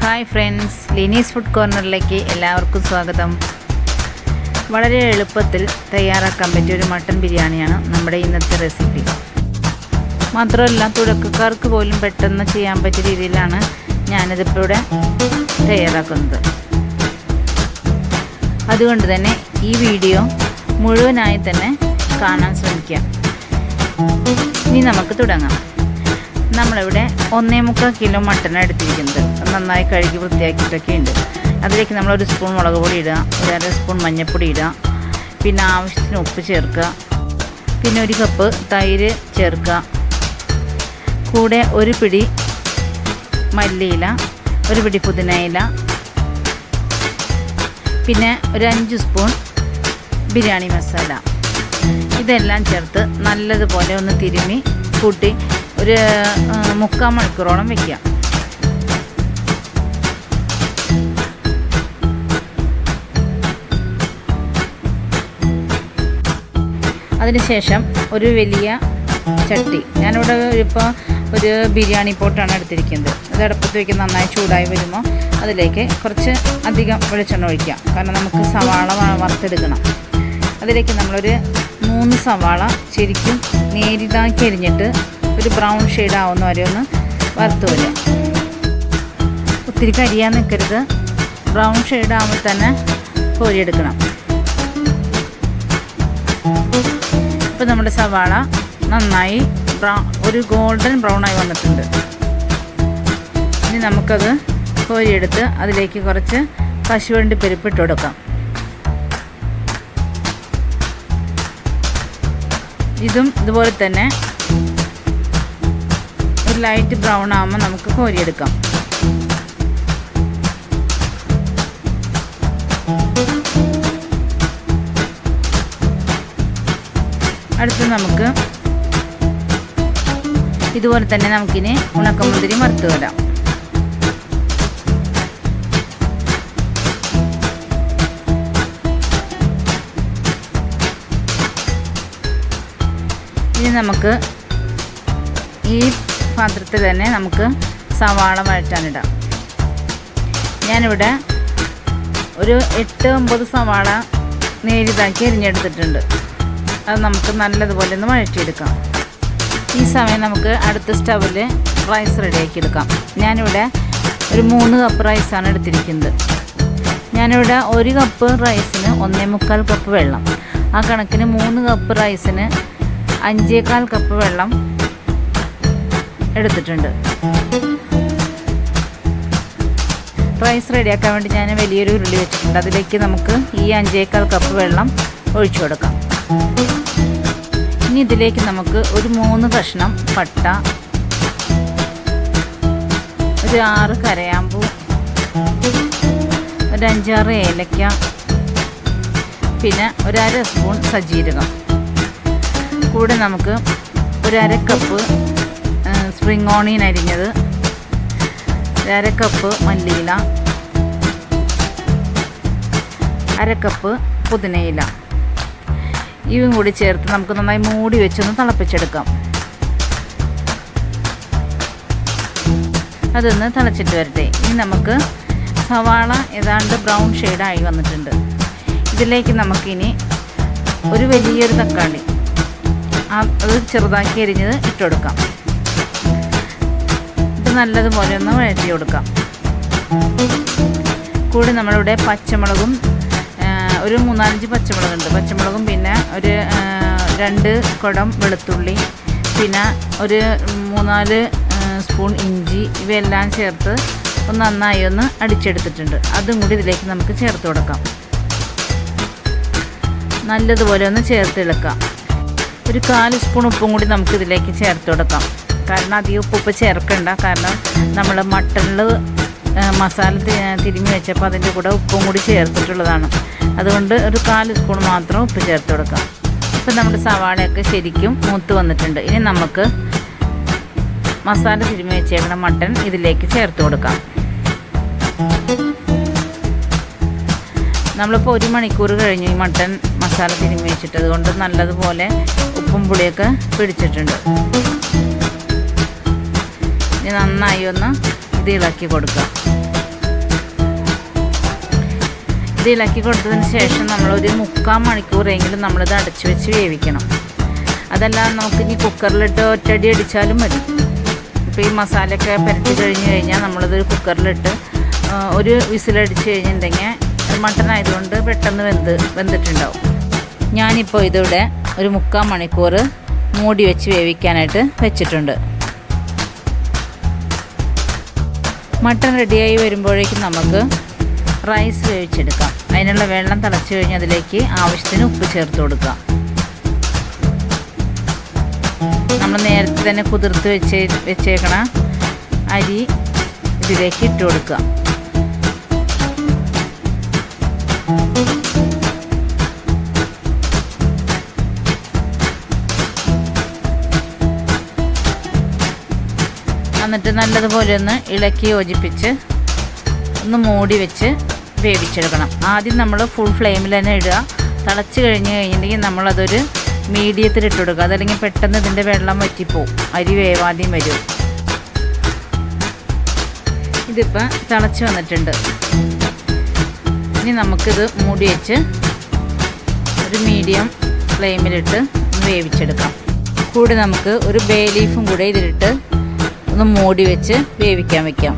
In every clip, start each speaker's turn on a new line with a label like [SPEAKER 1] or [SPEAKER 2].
[SPEAKER 1] Hi friends, ലിനീസ് food കോർണറിലേക്ക് എല്ലാവർക്കും സ്വാഗതം. വളരെ എളുപ്പത്തിൽ തയ്യാറാക്കാൻ പറ്റിയ ഒരു മട്ടൻ ബിരിയാണിയാണ് നമ്മുടെ ഇന്നത്തെ റെസിപ്പി. മാത്രമല്ല തുടക്കക്കാർക്ക് പോലും പെട്ടെന്ന് ചെയ്യാൻ പറ്റിയ രീതിയിലാണ് ഞാനിതിപ്പോൾ ഇവിടെ തയ്യാറാക്കുന്നത്. അതുകൊണ്ട് തന്നെ ഈ വീഡിയോ മുഴുവനായി തന്നെ കാണാൻ ശ്രമിക്കാം. ഇനി നമുക്ക് തുടങ്ങാം. നമ്മളിവിടെ 1.25 കിലോ മട്ടനാണ് എടുത്തിരിക്കുന്നത്. നന്നായി കഴുകി വൃത്തിയാക്കിയിട്ടൊക്കെ ഉണ്ട്. അതിലേക്ക് നമ്മൾ 1 സ്പൂൺ മുളക് പൊടി ഇടുക, 1/2 സ്പൂൺ മഞ്ഞൾപ്പൊടി ഇടുക, പിന്നെ ആവശ്യത്തിന് ഉപ്പ് ചേർക്കുക, പിന്നെ 1 കപ്പ് തൈര് ചേർക്കുക, കൂടെ 1 പിടി മല്ലിയില, 1 പിടി പുതിനയില, പിന്നെ 5 സ്പൂൺ ബിരിയാണി മസാല. ഇതെല്ലാം ചേർത്ത് നല്ലതുപോലെ ഒന്ന് തിരുമ്മി കൂട്ടി ഒരു 3/4 മണിക്കൂറോളം വയ്ക്കുക. അതിനുശേഷം ഒരു വലിയ ചട്ടി, ഞാനിവിടെ ഇപ്പോൾ ഒരു ബിരിയാണി പോട്ടാണ് എടുത്തിരിക്കുന്നത്. അത് അടുപ്പത്ത് വയ്ക്കുന്ന നന്നായി ചൂടായി വരുമ്പോൾ അതിലേക്ക് കുറച്ച് അധികം വെളിച്ചെണ്ണ ഒഴിക്കുക. കാരണം നമുക്ക് സവാള വറുത്തെടുക്കണം. അതിലേക്ക് നമ്മളൊരു 3 സവാള ശരിക്കും നേരിതാക്കി അരിഞ്ഞിട്ട് ഒരു ബ്രൗൺ ഷെയ്ഡ് ആവുന്ന വരെ ഒന്ന് വറുത്ത് വരിക. ഒത്തിരി കരിയാൻ നിൽക്കരുത്. ബ്രൗൺ ഷെയ്ഡ് ആവുമ്പോൾ തന്നെ കോരിയെടുക്കണം. ഇപ്പോൾ നമ്മുടെ സവാള നന്നായി ഒരു ഗോൾഡൻ ബ്രൗൺ ആയി വന്നിട്ടുണ്ട്. ഇനി നമുക്കത് കോരിയെടുത്ത് അതിലേക്ക് കുറച്ച് കശുവണ്ടി പരിപ്പ് ഇട്ട് കൊടുക്കാം. ഇതും ഇതുപോലെ തന്നെ ഒരു ലൈറ്റ് ബ്രൗൺ ആകുമ്പോൾ നമുക്ക് കോരിയെടുക്കാം. അടുത്ത് നമുക്ക് ഇതുപോലെ തന്നെ നമുക്കിനി ഉണക്കമുന്തിരി വറുത്ത് വരാം. ഇനി നമുക്ക് ഈ പാത്രത്തിൽ തന്നെ നമുക്ക് സവാള വഴറ്റാനിടാം. ഞാനിവിടെ ഒരു 8-9 സവാള നേരിതാക്കി അരിഞ്ഞെടുത്തിട്ടുണ്ട്. അത് നമുക്ക് നല്ലതുപോലെ ഒന്ന് വഴറ്റിയെടുക്കാം. ഈ സമയം നമുക്ക് അടുത്ത സ്റ്റൗവിൽ റൈസ് റെഡിയാക്കി എടുക്കാം. ഞാനിവിടെ ഒരു 3 കപ്പ് റൈസാണ് എടുത്തിരിക്കുന്നത്. ഞാനിവിടെ 1 കപ്പ് റൈസിന് 1.25 കപ്പ് വെള്ളം, ആ കണക്കിന് 3 കപ്പ് റൈസിന് 5.25 കപ്പ് വെള്ളം എടുത്തിട്ടുണ്ട്. റൈസ് റെഡിയാക്കാൻ വേണ്ടി ഞാൻ വലിയൊരു ഉരുളി വെച്ചിട്ടുണ്ട്. അതിലേക്ക് നമുക്ക് ഈ 5.25 കപ്പ് വെള്ളം ഒഴിച്ചു കൊടുക്കാം. ഇനി ഇതിലേക്ക് നമുക്ക് ഒരു 3 കഷ്ണം പട്ട, ഒരു 6 കരയാമ്പൂ, ഒരു 5-6 ഏലക്ക, പിന്നെ ഒരു 1/2 സ്പൂൺ സജീരകം, കൂടെ നമുക്ക് ഒരു 1/2 കപ്പ് സ്പ്രിംഗ് ഓണിയൻ അരിഞ്ഞത്, 1/2 കപ്പ് മല്ലിയില, 1/2 കപ്പ് പുതിനയില, ഇവയും കൂടി ചേർത്ത് നമുക്ക് നന്നായി മൂടി വെച്ചൊന്ന് തിളപ്പിച്ചെടുക്കാം. അതൊന്ന് തിളച്ചിട്ട് വരട്ടെ. ഇനി നമുക്ക് സവാള ഏതാണ്ട് ബ്രൗൺ ഷെയ്ഡായി വന്നിട്ടുണ്ട്. ഇതിലേക്ക് നമുക്കിനി ഒരു വലിയൊരു തക്കാളി, അത് ചെറുതാക്കി അരിഞ്ഞത് ഇട്ട് കൊടുക്കാം. ഇത് നല്ലതുപോലെ ഒന്ന് വഴറ്റി കൊടുക്കാം. കൂടെ നമ്മളിവിടെ പച്ചമുളകും, ഒരു 3-4 പച്ചമുളകുണ്ട്. പച്ചമുളകും പിന്നെ ഒരു 2 കുടം വെളുത്തുള്ളി, പിന്നെ ഒരു 3-4 സ്പൂൺ ഇഞ്ചി, ഇവയെല്ലാം ചേർത്ത് ഒന്ന് നന്നായി ഒന്ന് അടിച്ചെടുത്തിട്ടുണ്ട്. അതും കൂടി ഇതിലേക്ക് നമുക്ക് ചേർത്ത് കൊടുക്കാം. നല്ലതുപോലെ ഒന്ന് ചേർത്ത് ഇളക്കാം. ഒരു 4 സ്പൂൺ ഉപ്പും കൂടി നമുക്ക് ഇതിലേക്ക് ചേർത്ത് കൊടുക്കാം. കാരണം അധികം ഉപ്പ് ചേർക്കണ്ട. കാരണം നമ്മൾ മട്ടണിൽ മസാല തിരുമ്മി വെച്ചപ്പോൾ അതിൻ്റെ കൂടെ ഉപ്പും കൂടി ചേർത്തിട്ടുള്ളതാണ്. അതുകൊണ്ട് ഒരു 4 സ്പൂൺ മാത്രം ഉപ്പ് ചേർത്ത് കൊടുക്കാം. ഇപ്പം നമ്മുടെ സവാളയൊക്കെ ശരിക്കും മൂത്ത് വന്നിട്ടുണ്ട്. ഇനി നമുക്ക് മസാല തിരുമ്മി വെച്ചേക്കുന്ന മട്ടൺ ഇതിലേക്ക് ചേർത്ത് കൊടുക്കാം. നമ്മളിപ്പോൾ 1 മണിക്കൂർ കഴിഞ്ഞു ഈ മട്ടൺ മസാല തിരുമ്മി വെച്ചിട്ട്. അതുകൊണ്ട് നല്ലതുപോലെ ഉപ്പും പുളിയൊക്കെ പിടിച്ചിട്ടുണ്ട്. ഇനി നന്നായി ഒന്ന് ഇത് ഇളക്കി കൊടുക്കുക. ഇത് ഇളക്കി കൊടുത്തതിന് ശേഷം നമ്മളൊരു 3/4 മണിക്കൂറെങ്കിലും നമ്മളിത് അടച്ചു വെച്ച് വേവിക്കണം. അതല്ല നമുക്ക് ഇനി കുക്കറിലിട്ട് ഒറ്റയടി അടിച്ചാലും മതി. ഇപ്പോൾ ഈ മസാലയൊക്കെ പുരട്ടി കഴിഞ്ഞാൽ നമ്മളിത് കുക്കറിലിട്ട് ഒരു വിസിലടിച്ച് കഴിഞ്ഞിട്ടുണ്ടെങ്കിൽ മട്ടൺ ആയതുകൊണ്ട് പെട്ടെന്ന് വെന്തിട്ടുണ്ടാവും. ഞാനിപ്പോൾ ഇതിവിടെ ഒരു 3/4 മണിക്കൂർ മൂടി വെച്ച് വേവിക്കാനായിട്ട് വെച്ചിട്ടുണ്ട്. മട്ടൺ റെഡിയായി വരുമ്പോഴേക്കും നമുക്ക് റൈസ് വേവിച്ചെടുക്കാം. അതിനുള്ള വെള്ളം തിളച്ച് കഴിഞ്ഞ് അതിലേക്ക് ആവശ്യത്തിന് ഉപ്പ് ചേർത്ത് കൊടുക്കാം. നമ്മൾ നേരത്തെ തന്നെ കുതിർത്ത് വെച്ചേക്കണ അരി ഇതിലേക്ക് ഇട്ട് കൊടുക്കുക. എന്നിട്ട് നല്ലതുപോലെ ഒന്ന് ഇളക്കി യോജിപ്പിച്ച് ഒന്ന് മൂടി വെച്ച് വേവിച്ചെടുക്കണം. ആദ്യം നമ്മൾ ഫുൾ ഫ്ലെയിമിൽ തന്നെ ഇടുക. തിളച്ച് കഴിഞ്ഞിട്ടുണ്ടെങ്കിൽ നമ്മളതൊരു മീഡിയത്തിൽ ഇട്ട് കൊടുക്കുക. അതല്ലെങ്കിൽ പെട്ടെന്ന് ഇതിൻ്റെ വെള്ളം വറ്റിപ്പോവും, അരി വേവാദ്യം വരും. ഇതിപ്പോൾ തിളച്ച് വന്നിട്ടുണ്ട്. ഇനി നമുക്കിത് മൂടി വെച്ച് ഒരു മീഡിയം ഫ്ലെയിമിലിട്ട് വേവിച്ചെടുക്കാം. കൂടെ നമുക്ക് ഒരു ബേ ലീഫും കൂടെ ഇതിലിട്ട് ഒന്ന് മൂടി വെച്ച് വേവിക്കാൻ വയ്ക്കാം.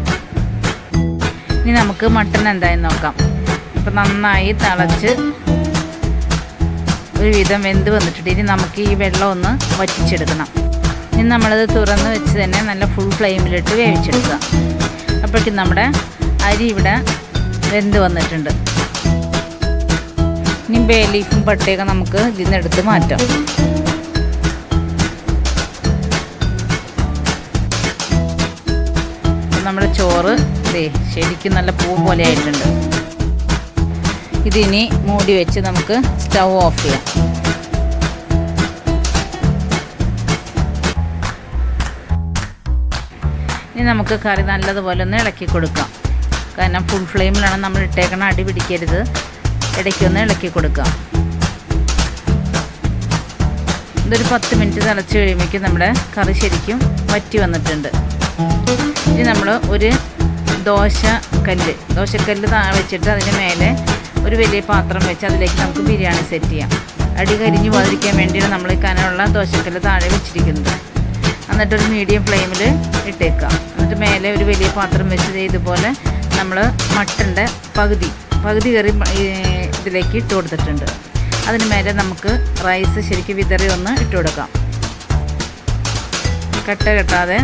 [SPEAKER 1] ഇനി നമുക്ക് മട്ടൺ എന്തായെന്ന് നോക്കാം. ഇപ്പം നന്നായി തിളച്ച് ഒരു വിധം വെന്ത് വന്നിട്ടുണ്ട്. ഇനി നമുക്ക് ഈ വെള്ളം ഒന്ന് വറ്റിച്ചെടുക്കണം. ഇനി നമ്മളത് തുറന്ന് വെച്ച് തന്നെ നല്ല ഫുൾ ഫ്ലെയിമിലിട്ട് വേവിച്ചെടുക്കുക. അപ്പോഴേക്കും നമ്മുടെ അരി ഇവിടെ വെന്ത് വന്നിട്ടുണ്ട്. ഇനി ബേ ലീഫും പട്ടയൊക്കെ നമുക്ക് ഇതിൽ നിന്ന് എടുത്ത് മാറ്റാം. നമ്മുടെ ചോറ് ശരിക്കും നല്ല പൂ പോലെ ആയിട്ടുണ്ട്. ഇതിനി മൂടി വെച്ച് നമുക്ക് സ്റ്റൗ ഓഫ് ചെയ്യാം. ഇനി നമുക്ക് കറി നല്ലതുപോലെ ഒന്ന് ഇളക്കി കൊടുക്കാം. കാരണം ഫുൾ ഫ്ലെയിമിലാണ് നമ്മൾ ഇട്ടേക്കണം, അടി പിടിക്കരുത്. ഇടയ്ക്കൊന്ന് ഇളക്കി കൊടുക്കാം. ഇതൊരു 10 മിനിറ്റ് തിളച്ച് കഴിയുമ്പോഴേക്കും നമ്മുടെ കറി ശരിക്കും വറ്റി വന്നിട്ടുണ്ട്. ഇനി നമ്മൾ ഒരു ദോശക്കല്ല് വെച്ചിട്ട് അതിന് മേലെ ഒരു വലിയ പാത്രം വെച്ച് അതിലേക്ക് നമുക്ക് ബിരിയാണി സെറ്റ് ചെയ്യാം. അടി കരിഞ്ഞു പോകാതിരിക്കാൻ വേണ്ടിയാണ് നമ്മൾ ഈ കനമുള്ള ദോശക്കല്ല് താഴെ വെച്ചിരിക്കുന്നത്. എന്നിട്ടൊരു മീഡിയം ഫ്ലെയിമിൽ ഇട്ടേക്കാം. എന്നിട്ട് മേലെ ഒരു വലിയ പാത്രം വെച്ച് ഇതുപോലെ നമ്മൾ മട്ടൻ്റെ പകുതി കറി ഇതിലേക്ക് ഇട്ട് കൊടുത്തിട്ടുണ്ട്. അതിന് മേലെ നമുക്ക് റൈസ് ശരിക്കും വിതറി ഒന്ന് ഇട്ട് കൊടുക്കാം. കട്ട കെട്ടാതെ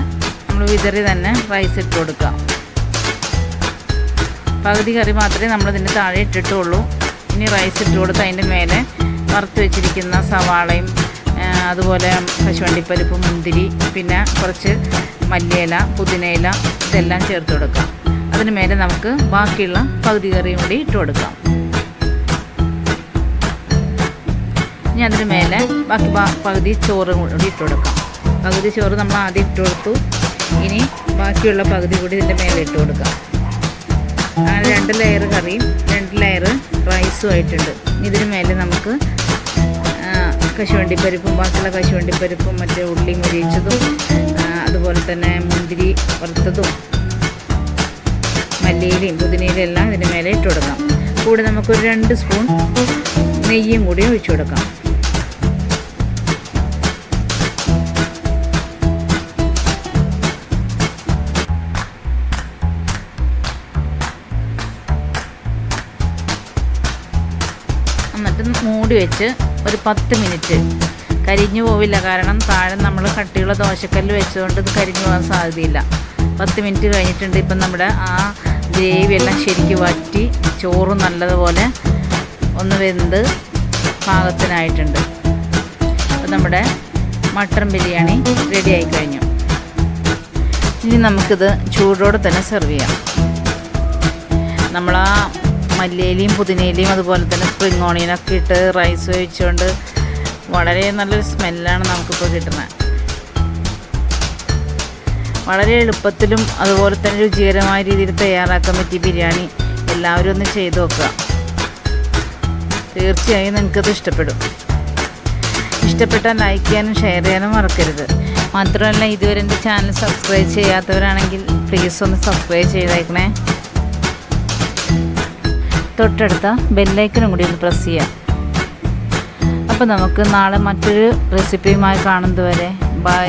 [SPEAKER 1] നമ്മൾ വിതറി തന്നെ റൈസ് ഇട്ട് കൊടുക്കാം. പകുതി കറി മാത്രമേ നമ്മളിതിൻ്റെ താഴെ ഇട്ടിട്ടുള്ളൂ. ഇനി റൈസ് ഇട്ട് കൊടുത്ത് അതിൻ്റെ മേലെ വറുത്ത് വെച്ചിരിക്കുന്ന സവാളയും അതുപോലെ കശുവണ്ടിപ്പരിപ്പ്, മുന്തിരി, പിന്നെ കുറച്ച് മല്ലിയില, പുതിനയില ഇതെല്ലാം ചേർത്ത് കൊടുക്കാം. അതിന് മേലെ നമുക്ക് ബാക്കിയുള്ള പകുതി കറിയും കൂടി ഇട്ട് കൊടുക്കാം. ഇനി അതിന് മേലെ ബാക്കി പകുതി ചോറും കൂടി ഇട്ട് കൊടുക്കാം. പകുതി ചോറ് നമ്മൾ ആദ്യം ഇട്ട് കൊടുത്തു. ഇനി ബാക്കിയുള്ള പകുതി കൂടി ഇതിൻ്റെ മേലെ ഇട്ട് കൊടുക്കാം. അങ്ങനെ 2 ലെയർ കറിയും 2 ലെയർ റൈസും ആയിട്ടുണ്ട്. ഇതിന് മേലെ നമുക്ക് കശുവണ്ടിപ്പരിപ്പും ബാക്കിയുള്ള കശുവണ്ടിപ്പരിപ്പും മറ്റേ ഉള്ളി മുരിയിച്ചതും അതുപോലെ തന്നെ മുന്തിരി വറുത്തതും മല്ലിയിലയും പുതിനയിലും എല്ലാം ഇതിന് മേലെ ഇട്ട് കൊടുക്കാം. കൂടെ നമുക്കൊരു 2 സ്പൂൺ നെയ്യും കൂടി ഒഴിച്ചു കൊടുക്കാം. എന്നിട്ട് മൂടി വെച്ച് ഒരു 10 മിനിറ്റ് കരിഞ്ഞു പോവില്ല. കാരണം താഴെ നമ്മൾ കട്ടിയുള്ള ദോശക്കല്ല് വെച്ചുകൊണ്ട് ഇത് കരിഞ്ഞു പോകാൻ സാധ്യതയില്ല. 10 മിനിറ്റ് കഴിഞ്ഞിട്ടുണ്ട്. ഇപ്പം നമ്മുടെ ആ ഗ്രേവി എല്ലാം ശരിക്കും വറ്റി ചോറും നല്ലതുപോലെ ഒന്ന് വെന്ത് പാകത്തിനായിട്ടുണ്ട്. അപ്പം നമ്മുടെ മട്ടൺ ബിരിയാണി റെഡി ആയി കഴിഞ്ഞു. ഇനി നമുക്കിത് ചൂടോടെ തന്നെ സെർവ് ചെയ്യാം. നമ്മളാ മല്ലിയിലയും പുതിനയിലയും അതുപോലെ തന്നെ സ്പ്രിംഗ് ഓണിയനൊക്കെ ഇട്ട് റൈസ് വെച്ചുകൊണ്ട് വളരെ നല്ലൊരു സ്മെല്ലാണ് നമുക്കിപ്പോൾ കിട്ടുന്നത്. വളരെ എളുപ്പത്തിലും അതുപോലെ തന്നെ രുചികരമായ രീതിയിൽ തയ്യാറാക്കാൻ പറ്റിയ ബിരിയാണി എല്ലാവരും ഒന്ന് ചെയ്ത് നോക്കുക. തീർച്ചയായും നിങ്ങൾക്കത് ഇഷ്ടപ്പെടും. ഇഷ്ടപ്പെട്ടാൽ ലൈക്ക് ചെയ്യാനും ഷെയർ ചെയ്യാനും മറക്കരുത്. മാത്രമല്ല ഇതുവരെ എൻ്റെ ചാനൽ സബ്സ്ക്രൈബ് ചെയ്യാത്തവരാണെങ്കിൽ പ്ലീസ് ഒന്ന് സബ്സ്ക്രൈബ് ചെയ്തേക്കണേ. തൊട്ടടുത്ത ബെല്ലൈക്കനും കൂടി ഒന്ന് പ്രസ് ചെയ്യാം. അപ്പോൾ നമുക്ക് നാളെ മറ്റൊരു റെസിപ്പിയുമായി കാണുന്നത് വരെ ബൈ.